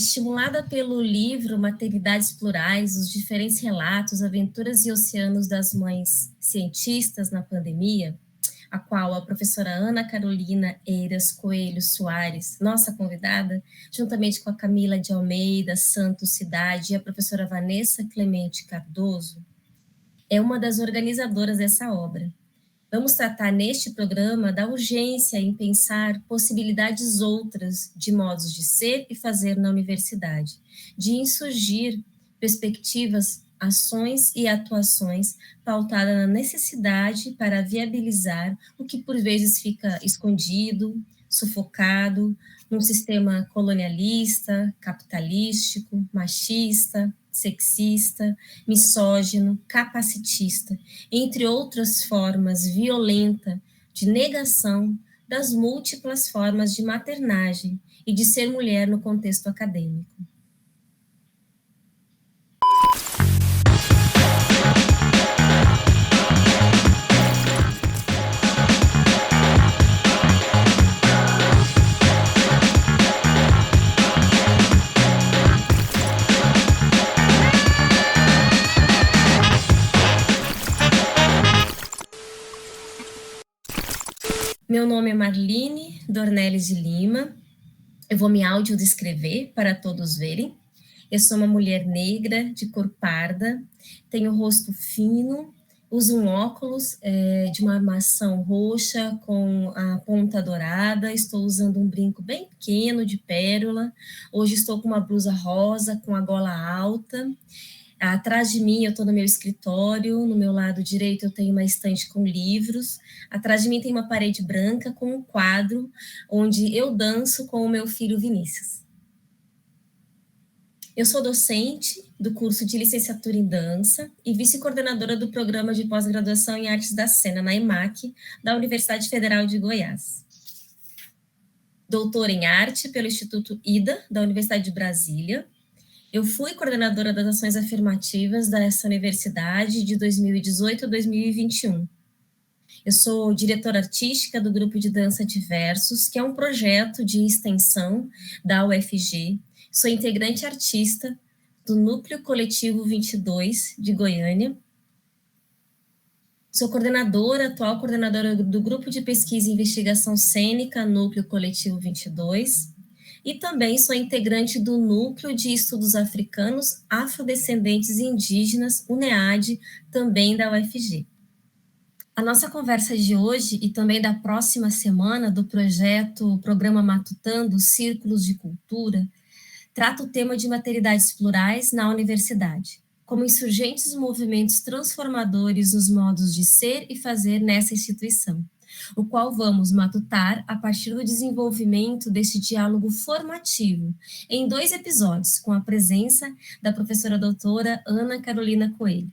Estimulada pelo livro Maternidades Plurais, os diferentes relatos, aventuras e oceanos das mães cientistas na pandemia, a qual a professora Ana Carolina Eiras Coelho Soares, nossa convidada, juntamente com a Camila de Almeida Santos Cidade e a professora Vanessa Clemente Cardoso, é uma das organizadoras dessa obra. Vamos tratar neste programa da urgência em pensar possibilidades outras de modos de ser e fazer na universidade, de insurgir perspectivas, ações e atuações pautadas na necessidade para viabilizar o que por vezes fica escondido, sufocado, num sistema colonialista, capitalístico, machista, sexista, misógino, capacitista, entre outras formas violenta de negação das múltiplas formas de maternagem e de ser mulher no contexto acadêmico. Meu nome é Marline Dornelles de Lima. Eu vou me audiodescrever para todos verem. Eu sou uma mulher negra, de cor parda, tenho rosto fino, uso um óculos de uma armação roxa com a ponta dourada, estou usando um brinco bem pequeno de pérola. Hoje estou com uma blusa rosa com a gola alta. Atrás de mim, eu estou no meu escritório, no meu lado direito eu tenho uma estante com livros, atrás de mim tem uma parede branca com um quadro onde eu danço com o meu filho Vinícius. Eu sou docente do curso de licenciatura em dança e vice-coordenadora do programa de pós-graduação em artes da cena, na EMAC, da Universidade Federal de Goiás. Doutora em arte pelo Instituto IDA, da Universidade de Brasília. Eu fui coordenadora das ações afirmativas dessa universidade de 2018 a 2021. Eu sou diretora artística do Grupo de Dança Diversos, que é um projeto de extensão da UFG. Sou integrante artista do Núcleo Coletivo 22 de Goiânia. Sou atual coordenadora do Grupo de Pesquisa e Investigação Cênica Núcleo Coletivo 22. E também sou integrante do Núcleo de Estudos Africanos, Afrodescendentes e Indígenas, UNEAD, também da UFG. A nossa conversa de hoje e também da próxima semana do Programa Matutando Círculos de Cultura trata o tema de maternidades plurais na universidade, como insurgentes movimentos transformadores nos modos de ser e fazer nessa instituição, o qual vamos matutar a partir do desenvolvimento deste diálogo formativo, em 2 episódios, com a presença da professora doutora Ana Carolina Coelho.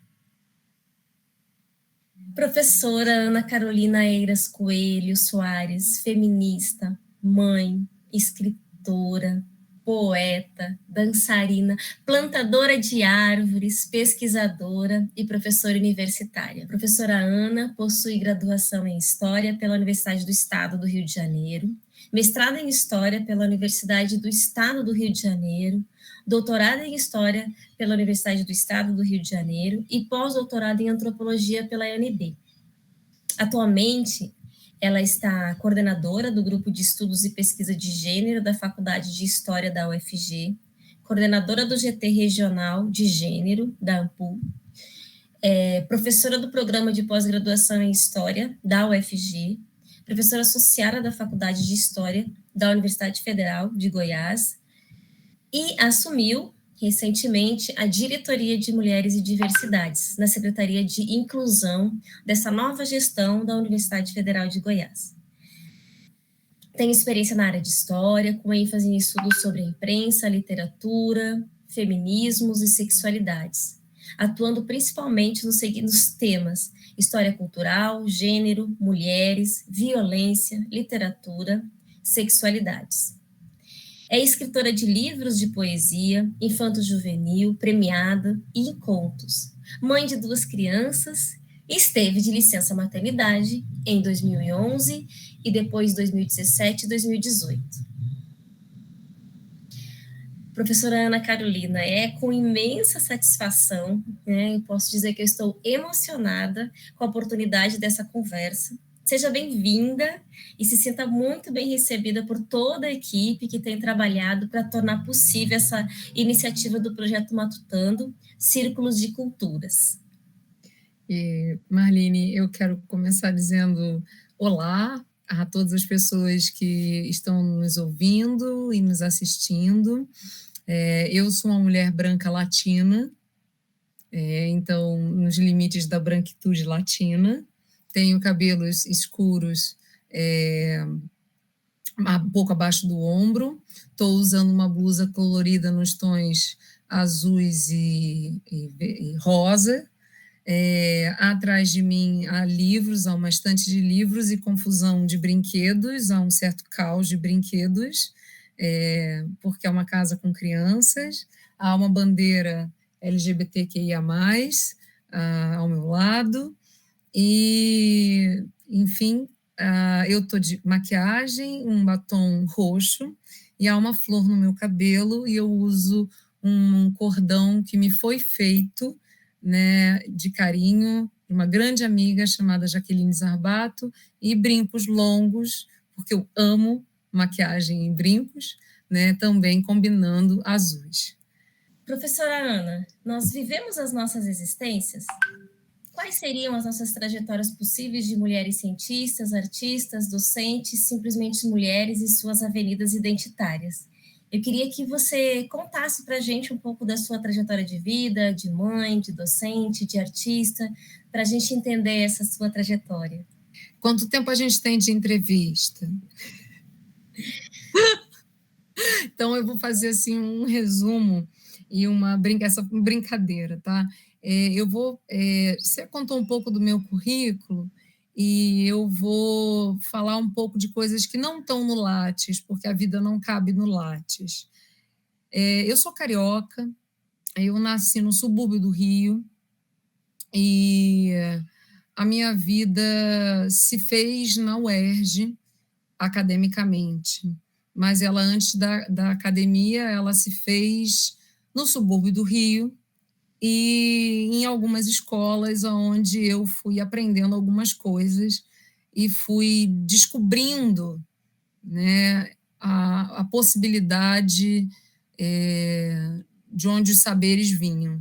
Professora Ana Carolina Eiras Coelho Soares, feminista, mãe, escritora, poeta, dançarina, plantadora de árvores, pesquisadora e professora universitária. A professora Ana possui graduação em História pela Universidade do Estado do Rio de Janeiro, mestrado em História pela Universidade do Estado do Rio de Janeiro, doutorado em História pela Universidade do Estado do Rio de Janeiro e pós-doutorado em Antropologia pela UNB. Atualmente, ela está coordenadora do Grupo de Estudos e Pesquisa de Gênero da Faculdade de História da UFG, coordenadora do GT Regional de Gênero da AMPU, professora do Programa de Pós-Graduação em História da UFG, professora associada da Faculdade de História da Universidade Federal de Goiás e assumiu recentemente a Diretoria de Mulheres e Diversidades, na Secretaria de Inclusão dessa nova gestão da Universidade Federal de Goiás. Tem experiência na área de História, com ênfase em estudos sobre a imprensa, literatura, feminismos e sexualidades, atuando principalmente nos temas História Cultural, Gênero, Mulheres, Violência, Literatura, Sexualidades. É escritora de livros de poesia, infanto-juvenil, premiada e contos. Mãe de 2 crianças, esteve de licença maternidade em 2011 e depois 2017 e 2018. Professora Ana Carolina, é com imensa satisfação, né? Eu posso dizer que eu estou emocionada com a oportunidade dessa conversa. Seja bem-vinda e se sinta muito bem recebida por toda a equipe que tem trabalhado para tornar possível essa iniciativa do Projeto Matutando, Círculos de Culturas. Marlene, eu quero começar dizendo olá a todas as pessoas que estão nos ouvindo e nos assistindo. Eu sou uma mulher branca latina, então, nos limites da branquitude latina, tenho cabelos escuros, um pouco abaixo do ombro, estou usando uma blusa colorida nos tons azuis e rosa. Atrás de mim há livros, há uma estante de livros e confusão de brinquedos, há um certo caos de brinquedos, porque é uma casa com crianças, há uma bandeira LGBTQIA+, ao meu lado, e, enfim, eu estou de maquiagem, um batom roxo, e há uma flor no meu cabelo, e eu uso um cordão que me foi feito, né, de carinho, de uma grande amiga chamada Jaqueline Zarbato, e brincos longos, porque eu amo maquiagem em brincos, né, também combinando azuis. Professora Ana, nós vivemos as nossas existências? Quais seriam as nossas trajetórias possíveis de mulheres cientistas, artistas, docentes, simplesmente mulheres e suas avenidas identitárias? Eu queria que você contasse para a gente um pouco da sua trajetória de vida, de mãe, de docente, de artista, para a gente entender essa sua trajetória. Quanto tempo a gente tem de entrevista? Então, eu vou fazer assim um resumo e essa brincadeira, tá? Você contou um pouco do meu currículo e eu vou falar um pouco de coisas que não estão no Lattes, porque a vida não cabe no Lattes. Eu sou carioca, eu nasci no subúrbio do Rio e a minha vida se fez na UERJ, academicamente, mas ela, antes da academia, ela se fez no subúrbio do Rio e em algumas escolas onde eu fui aprendendo algumas coisas e fui descobrindo, né, a possibilidade de onde os saberes vinham.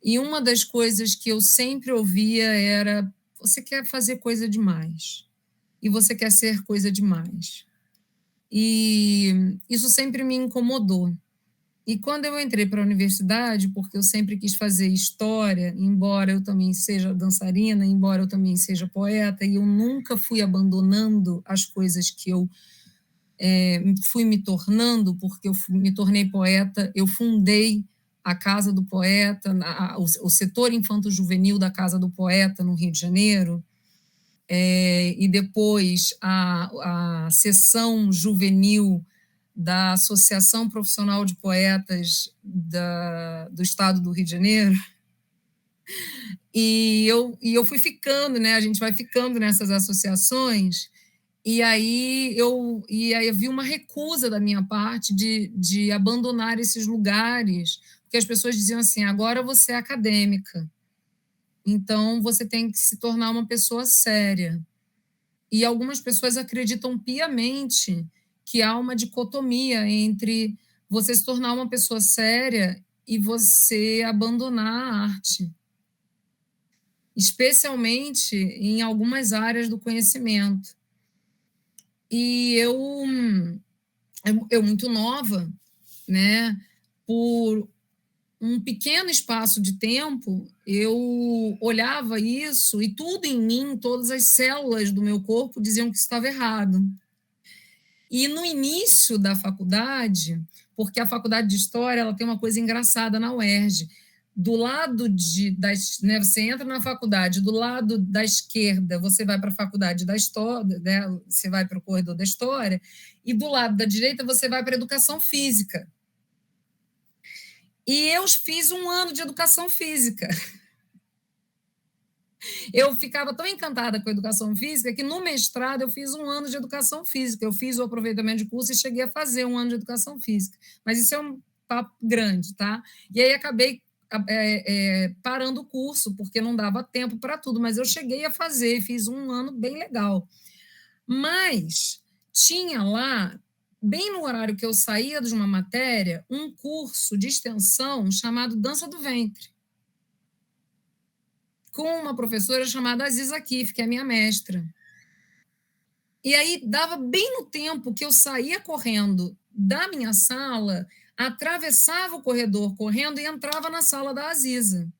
E uma das coisas que eu sempre ouvia era: você quer fazer coisa demais, e você quer ser coisa demais. E isso sempre me incomodou. E quando eu entrei para a universidade, porque eu sempre quis fazer história, embora eu também seja dançarina, embora eu também seja poeta, e eu nunca fui abandonando as coisas que eu fui me tornando, porque me tornei poeta, eu fundei a Casa do Poeta, o setor infanto-juvenil da Casa do Poeta, no Rio de Janeiro, e depois a seção juvenil da Associação Profissional de Poetas do Estado do Rio de Janeiro. E eu fui ficando, né? A gente vai ficando nessas associações, e aí eu vi uma recusa da minha parte de abandonar esses lugares, porque as pessoas diziam assim: agora você é acadêmica, então você tem que se tornar uma pessoa séria. E algumas pessoas acreditam piamente que há uma dicotomia entre você se tornar uma pessoa séria e você abandonar a arte, especialmente em algumas áreas do conhecimento. E eu muito nova, né, por um pequeno espaço de tempo, eu olhava isso e tudo em mim, todas as células do meu corpo diziam que estava errado. E no início da faculdade, porque a faculdade de História ela tem uma coisa engraçada na UERJ, do lado né, você entra na faculdade, do lado da esquerda você vai para a faculdade da História, né, você vai para o corredor da História, e do lado da direita você vai para a Educação Física. E eu fiz um ano de Educação Física. Eu ficava tão encantada com a Educação Física que no mestrado eu fiz um ano de Educação Física. Eu fiz o aproveitamento de curso e cheguei a fazer um ano de Educação Física. Mas isso papo grande, tá? E aí acabei parando o curso, porque não dava tempo para tudo, mas eu cheguei a fazer, fiz um ano bem legal. Mas tinha lá, bem no horário que eu saía de uma matéria, um curso de extensão chamado Dança do Ventre, com uma professora chamada Aziza Kif, que é minha mestra. E aí dava bem no tempo que eu saía correndo da minha sala, atravessava o corredor correndo e entrava na sala da Aziza.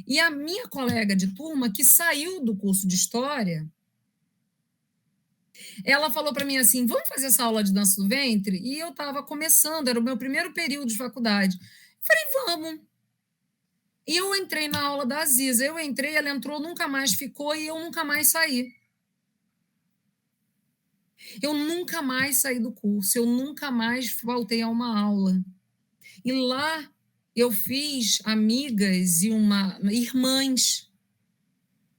E a minha colega de turma, que saiu do curso de História, ela falou para mim assim, vamos fazer essa aula de dança do ventre? E eu estava começando, era o meu primeiro período de faculdade. Falei, vamos. E eu entrei na aula da Aziza. Eu entrei, ela entrou, nunca mais ficou e eu nunca mais saí. Eu nunca mais saí do curso, eu nunca mais faltei a uma aula. E lá eu fiz amigas e irmãs.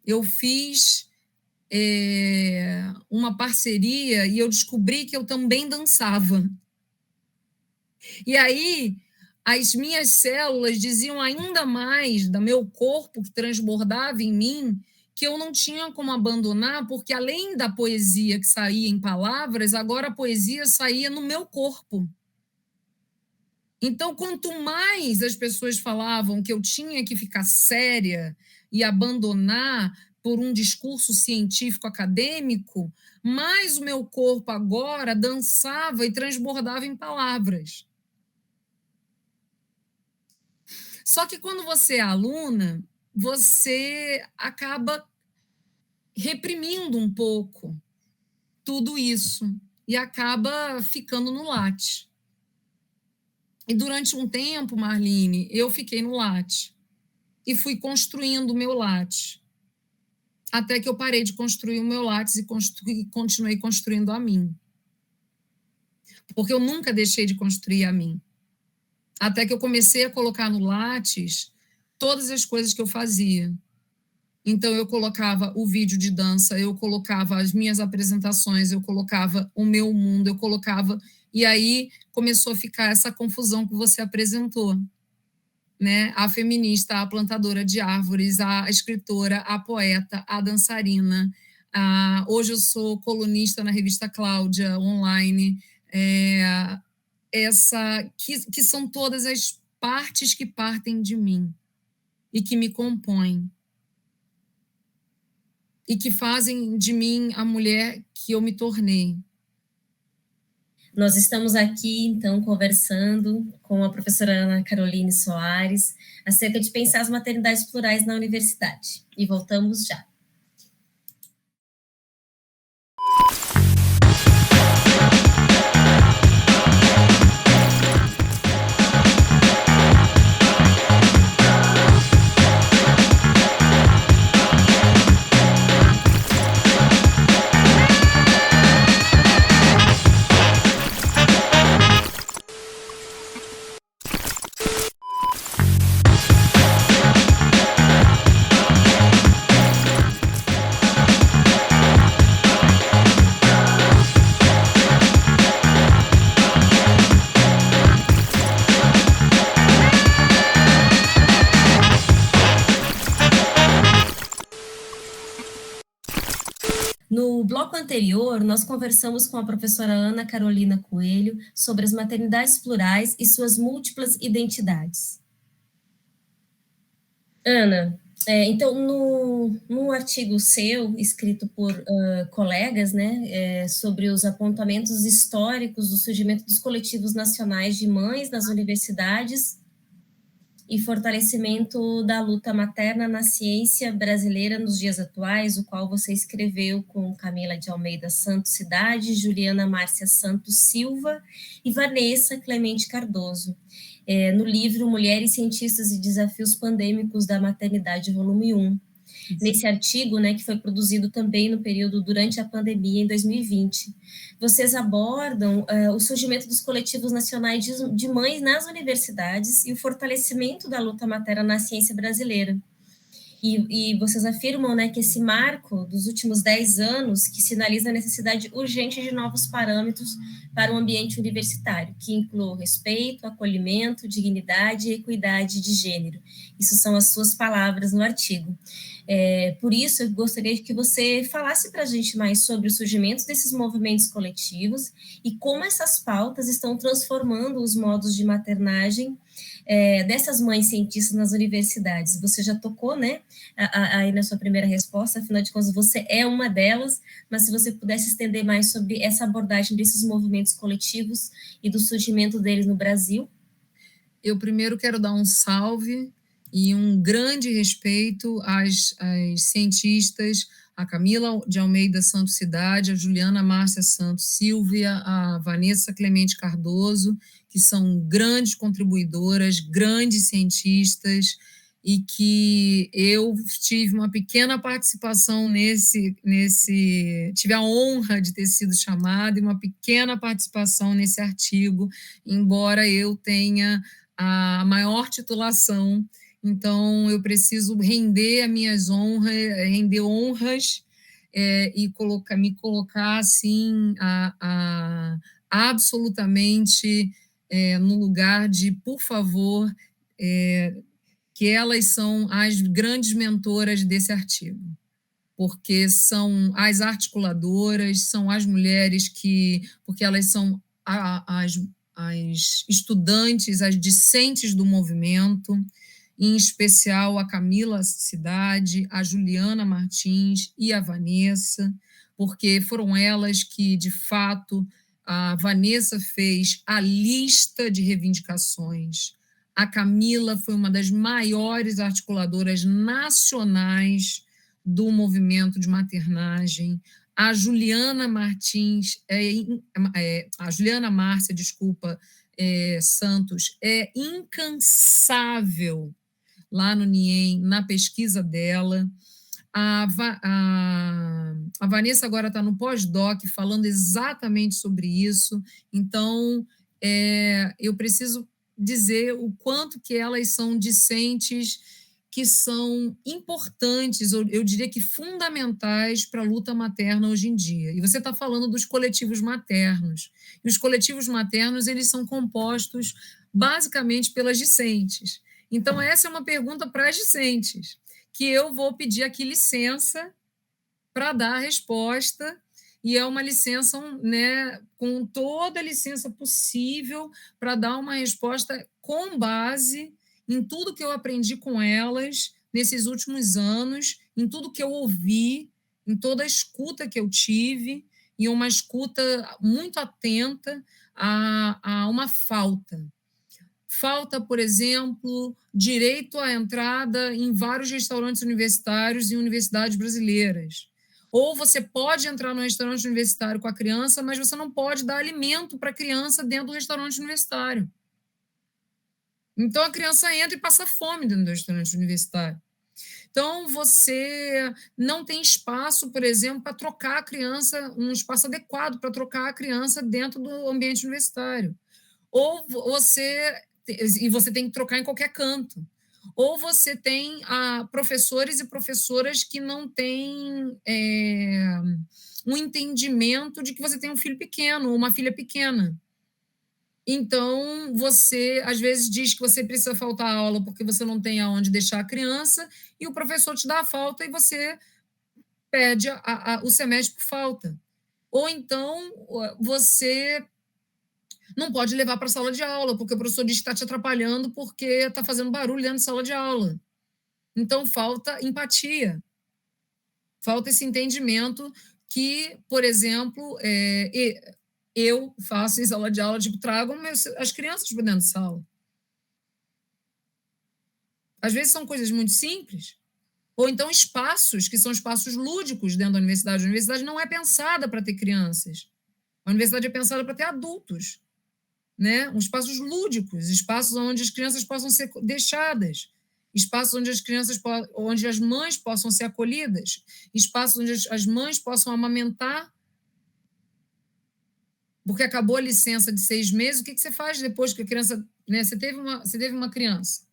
Eu fiz uma parceria e eu descobri que eu também dançava. E aí as minhas células diziam ainda mais do meu corpo que transbordava em mim, que eu não tinha como abandonar, porque além da poesia que saía em palavras, agora a poesia saía no meu corpo. Então, quanto mais as pessoas falavam que eu tinha que ficar séria e abandonar por um discurso científico acadêmico, mais o meu corpo agora dançava e transbordava em palavras. Só que quando você é aluna, você acaba reprimindo um pouco tudo isso e acaba ficando no Lattes. E durante um tempo, Marline, eu fiquei no Lattes e fui construindo o meu Lattes. Até que eu parei de construir o meu Lattes e continuei construindo a mim. Porque eu nunca deixei de construir a mim. Até que eu comecei a colocar no Lattes todas as coisas que eu fazia. Então, eu colocava o vídeo de dança, eu colocava as minhas apresentações, eu colocava o meu mundo, eu colocava... E aí começou a ficar essa confusão que você apresentou, né? A feminista, a plantadora de árvores, a escritora, a poeta, a dançarina. Hoje eu sou colunista na revista Cláudia, online. Que são todas as partes que partem de mim e que me compõem. E que fazem de mim a mulher que eu me tornei. Nós estamos aqui, então, conversando com a professora Ana Caroline Soares acerca de pensar as maternidades plurais na universidade. E voltamos já. No bloco anterior, nós conversamos com a professora Ana Carolina Coelho sobre as maternidades plurais e suas múltiplas identidades. Ana, então, no artigo seu, escrito por colegas, né, sobre os apontamentos históricos do surgimento dos coletivos nacionais de mães nas universidades e fortalecimento da luta materna na ciência brasileira nos dias atuais, o qual você escreveu com Camila de Almeida Santos Cidade, Juliana Márcia Santos Silva e Vanessa Clemente Cardoso, no livro Mulheres, Cientistas e Desafios Pandêmicos da Maternidade, volume 1. Nesse artigo, né, que foi produzido também no período durante a pandemia, em 2020. Vocês abordam o surgimento dos coletivos nacionais de mães nas universidades e o fortalecimento da luta materna na ciência brasileira. E vocês afirmam, né, que esse marco dos últimos 10 anos que sinaliza a necessidade urgente de novos parâmetros para o ambiente universitário, que incluam respeito, acolhimento, dignidade e equidade de gênero. Isso são as suas palavras no artigo. Por isso, eu gostaria que você falasse para a gente mais sobre o surgimento desses movimentos coletivos e como essas pautas estão transformando os modos de maternagem dessas mães cientistas nas universidades. Você já tocou, né, aí na sua primeira resposta, afinal de contas, você é uma delas, mas se você pudesse estender mais sobre essa abordagem desses movimentos coletivos e do surgimento deles no Brasil. Eu primeiro quero dar um salve e um grande respeito às cientistas, a Camila de Almeida Santos Cidade, a Juliana Márcia Santos Silvia, a Vanessa Clemente Cardoso, que são grandes contribuidoras, grandes cientistas, e que eu tive uma pequena participação tive a honra de ter sido chamada e uma pequena participação nesse artigo, embora eu tenha a maior titulação. Então, eu preciso render as minhas honras, render honras e me colocar assim, absolutamente no lugar de, por favor, que elas são as grandes mentoras desse artigo, porque são as articuladoras, são as mulheres porque elas são as estudantes, as discentes do movimento, em especial a Camila Cidade, a Juliana Martins e a Vanessa, porque foram elas que, de fato, a Vanessa fez a lista de reivindicações. A Camila foi uma das maiores articuladoras nacionais do movimento de maternagem. A Juliana Martins, a Juliana Márcia, Santos, é incansável lá no NIEM, na pesquisa dela. A Vanessa agora está no pós-doc falando exatamente sobre isso. Então, eu preciso dizer o quanto que elas são discentes que são importantes, eu diria que fundamentais para a luta materna hoje em dia. E você está falando dos coletivos maternos. E os coletivos maternos, eles são compostos basicamente pelas discentes. Então, essa é uma pergunta para as discentes, que eu vou pedir aqui licença para dar a resposta, e é uma licença, né, com toda a licença possível, para dar uma resposta com base em tudo que eu aprendi com elas nesses últimos anos, em tudo que eu ouvi, em toda a escuta que eu tive, e uma escuta muito atenta a uma falta. Falta, por exemplo, direito à entrada em vários restaurantes universitários e universidades brasileiras. Ou você pode entrar no restaurante universitário com a criança, mas você não pode dar alimento para a criança dentro do restaurante universitário. Então, a criança entra e passa fome dentro do restaurante universitário. Então, você não tem espaço, por exemplo, para trocar a criança, um espaço adequado para trocar a criança dentro do ambiente universitário. Ou você tem que trocar em qualquer canto. Ou você tem professores e professoras que não têm um entendimento de que você tem um filho pequeno ou uma filha pequena. Então, você, às vezes, diz que você precisa faltar a aula porque você não tem aonde deixar a criança, e o professor te dá a falta e você pede o semestre por falta. Ou então, você não pode levar para a sala de aula, porque o professor diz que está te atrapalhando porque está fazendo barulho dentro da sala de aula. Então, falta empatia. Falta esse entendimento que, por exemplo, eu faço em sala de aula, trago as crianças para dentro da sala. Às vezes são coisas muito simples. Ou então espaços, que são espaços lúdicos dentro da universidade. A universidade não é pensada para ter crianças. A universidade é pensada para ter adultos. Né? Espaços lúdicos, espaços onde as crianças possam ser deixadas, espaços onde as mães possam ser acolhidas, espaços onde as mães possam amamentar, porque acabou a licença de 6 meses, o que você faz depois que a criança... Né? Você teve uma criança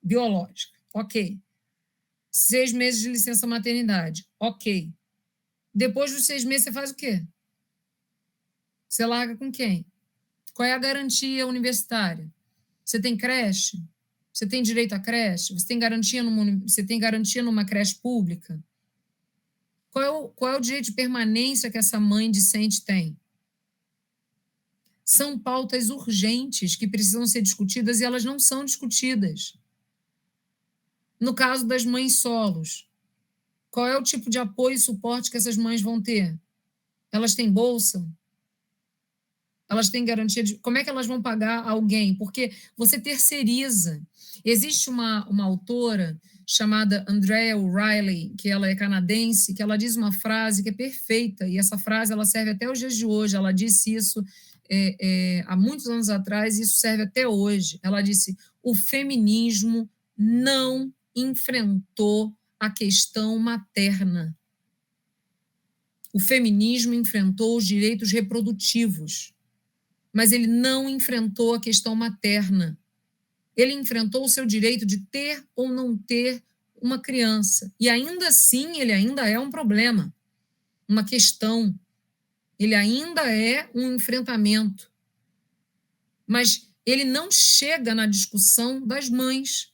biológica, ok. 6 meses de licença maternidade. Ok. Depois dos 6 meses, você faz o quê? Você larga com quem? Qual é a garantia universitária? Você tem creche? Você tem direito à creche? Você tem garantia numa creche pública? Qual é o direito de permanência que essa mãe discente tem? São pautas urgentes que precisam ser discutidas e elas não são discutidas. No caso das mães solos, qual é o tipo de apoio e suporte que essas mães vão ter? Elas têm bolsa? Elas têm garantia de... Como é que elas vão pagar alguém? Porque você terceiriza. Existe uma autora chamada Andrea O'Reilly, que ela é canadense, que ela diz uma frase que é perfeita, e essa frase ela serve até os dias de hoje. Ela disse isso há muitos anos atrás, e isso serve até hoje. Ela disse: o feminismo não enfrentou a questão materna. O feminismo enfrentou os direitos reprodutivos, mas ele não enfrentou a questão materna. Ele enfrentou o seu direito de ter ou não ter uma criança. E ainda assim, ele ainda é um problema, uma questão. Ele ainda é um enfrentamento. Mas ele não chega na discussão das mães.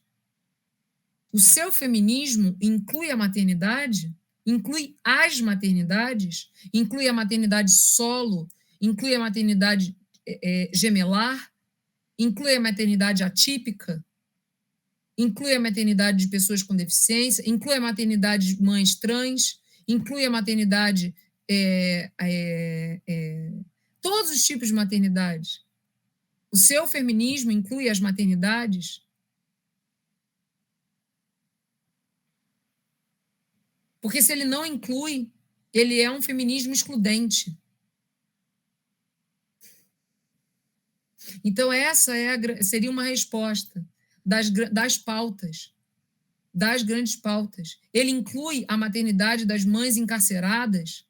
O seu feminismo inclui a maternidade, inclui as maternidades, inclui a maternidade solo, inclui a maternidade gemelar, inclui a maternidade atípica, inclui a maternidade de pessoas com deficiência, inclui a maternidade de mães trans, inclui a maternidade, todos os tipos de maternidade. O seu feminismo inclui as maternidades? Porque se ele não inclui, ele é um feminismo excludente. Então, essa seria uma resposta das pautas, das grandes pautas. Ele inclui a maternidade das mães encarceradas?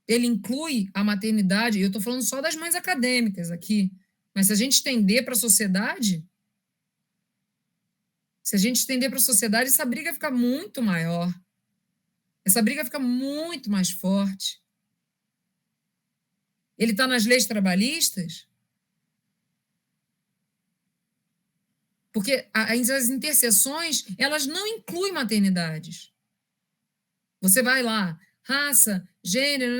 Ele inclui a maternidade, eu estou falando só das mães acadêmicas aqui, mas se a gente estender para a sociedade, essa briga fica muito maior. Essa briga fica muito mais forte. Ele está nas leis trabalhistas? Porque as interseções, elas não incluem maternidades. Você vai lá, raça, gênero,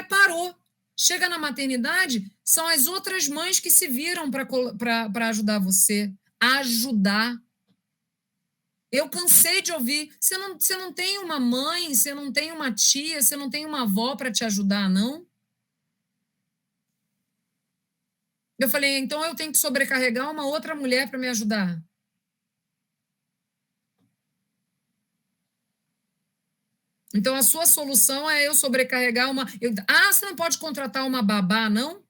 parou. Chega na maternidade, são as outras mães que se viram para ajudar você. Ajudar. Eu cansei de ouvir, você não tem uma mãe, você não tem uma tia, você não tem uma avó para te ajudar, não? Eu falei, então eu tenho que sobrecarregar uma outra mulher para me ajudar. Então a sua solução é eu sobrecarregar uma... você não pode contratar uma babá, não? Eu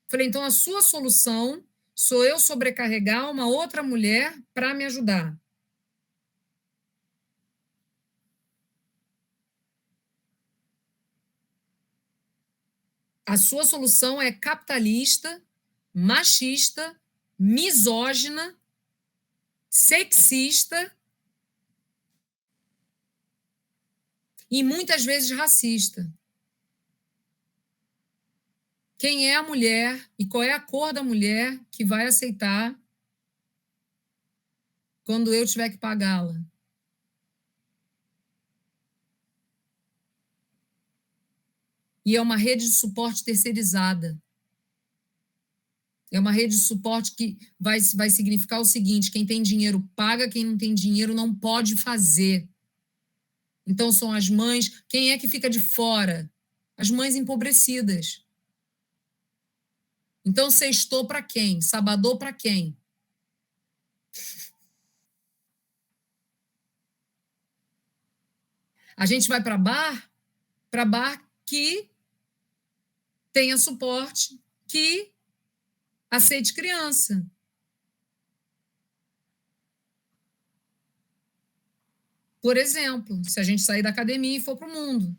falei, então a sua solução sou eu sobrecarregar uma outra mulher para me ajudar. A sua solução é capitalista, machista, misógina, sexista e muitas vezes racista. Quem é a mulher e qual é a cor da mulher que vai aceitar quando eu tiver que pagá-la? E é uma rede de suporte terceirizada. É uma rede de suporte que vai significar o seguinte: quem tem dinheiro paga, quem não tem dinheiro não pode fazer. Então, são as mães... Quem é que fica de fora? As mães empobrecidas. Então, sextou para quem? Sabadou para quem? A gente vai para bar que tenha suporte, que aceite criança. Por exemplo, se a gente sair da academia e for para o mundo.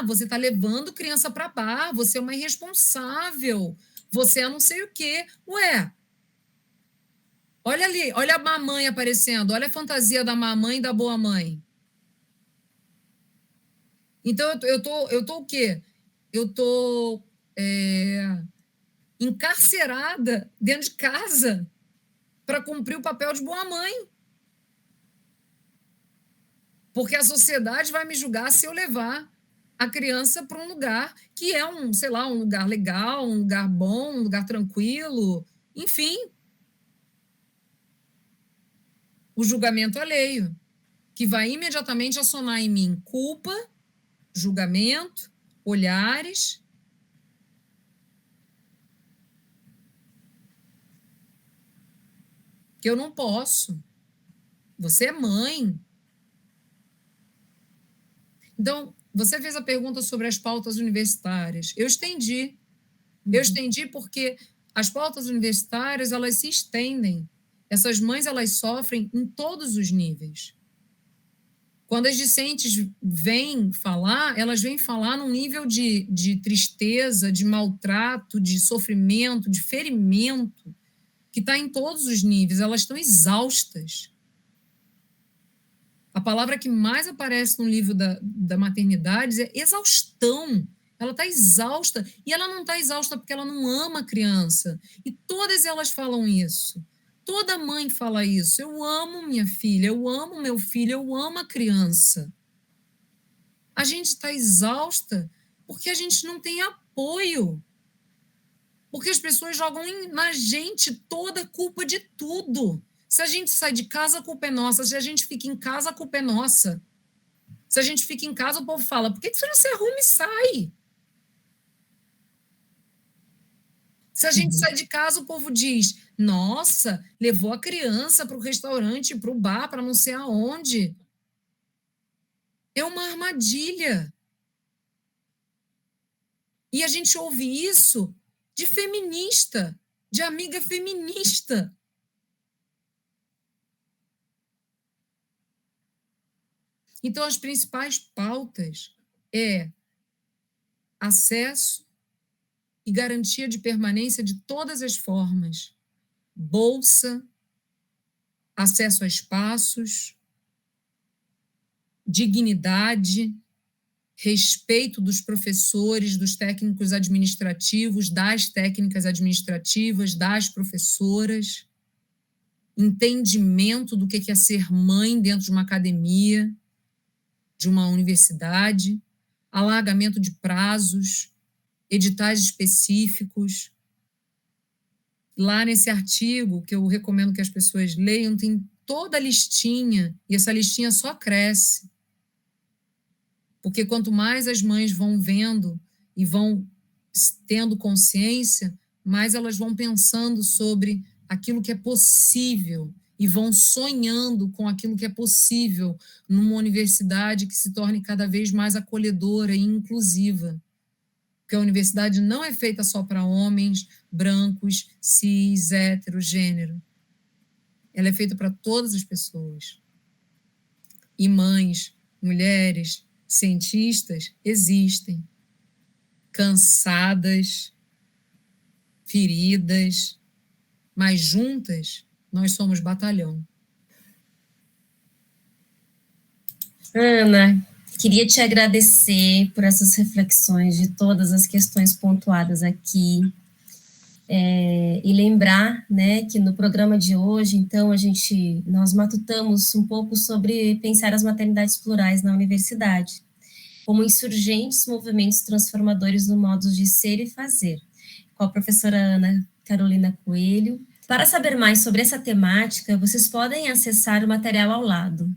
Você está levando criança para bar, você é uma irresponsável, você é não sei o quê. Ué, Olha ali, olha a mamãe aparecendo, olha a fantasia da mamãe e da boa mãe. Então, eu tô o quê? Eu tô encarcerada dentro de casa para cumprir o papel de boa mãe. Porque a sociedade vai me julgar se eu levar a criança para um lugar que é sei lá, um lugar legal, um lugar bom, um lugar tranquilo, enfim, o julgamento alheio, que vai imediatamente acionar em mim culpa, julgamento, olhares. Que eu não posso. Você é mãe. Então, você fez a pergunta sobre as pautas universitárias. Eu estendi. Eu estendi porque as pautas universitárias, elas se estendem. Essas mães, elas sofrem em todos os níveis. Quando as discentes vêm falar, elas vêm falar num nível de tristeza, de maltrato, de sofrimento, de ferimento, que está em todos os níveis. Elas estão exaustas. A palavra que mais aparece no livro da maternidade é exaustão. Ela está exausta, e ela não está exausta porque ela não ama a criança. E todas elas falam isso. Toda mãe fala isso. Eu amo minha filha, eu amo meu filho, eu amo a criança. A gente está exausta porque a gente não tem apoio. Porque as pessoas jogam na gente toda a culpa de tudo. Se a gente sai de casa, a culpa é nossa. Se a gente fica em casa, a culpa é nossa. Se a gente fica em casa, o povo fala, por que você não se arruma e sai? Se a gente sai de casa, o povo diz, nossa, levou a criança para o restaurante, para o bar, para não sei aonde. É uma armadilha. E a gente ouve isso de feminista, de amiga feminista. Então, as principais pautas é acesso e garantia de permanência de todas as formas. Bolsa, acesso a espaços, dignidade, respeito dos professores, dos técnicos administrativos, das técnicas administrativas, das professoras, entendimento do que é ser mãe dentro de uma academia, de uma universidade, alargamento de prazos, editais específicos. Lá nesse artigo, que eu recomendo que as pessoas leiam, tem toda a listinha, e essa listinha só cresce. Porque quanto mais as mães vão vendo e vão tendo consciência, mais elas vão pensando sobre aquilo que é possível e vão sonhando com aquilo que é possível numa universidade que se torne cada vez mais acolhedora e inclusiva. Porque a universidade não é feita só para homens, brancos, cis, hétero, gênero. Ela é feita para todas as pessoas. E mães, mulheres, cientistas existem. Cansadas, feridas, mas juntas nós somos batalhão. Ana, queria te agradecer por essas reflexões de todas as questões pontuadas aqui. E lembrar, né, que no programa de hoje, então, nós matutamos um pouco sobre pensar as maternidades plurais na universidade, como insurgentes movimentos transformadores no modo de ser e fazer, com a professora Ana Carolina Coelho. Para saber mais sobre essa temática, vocês podem acessar o material ao lado.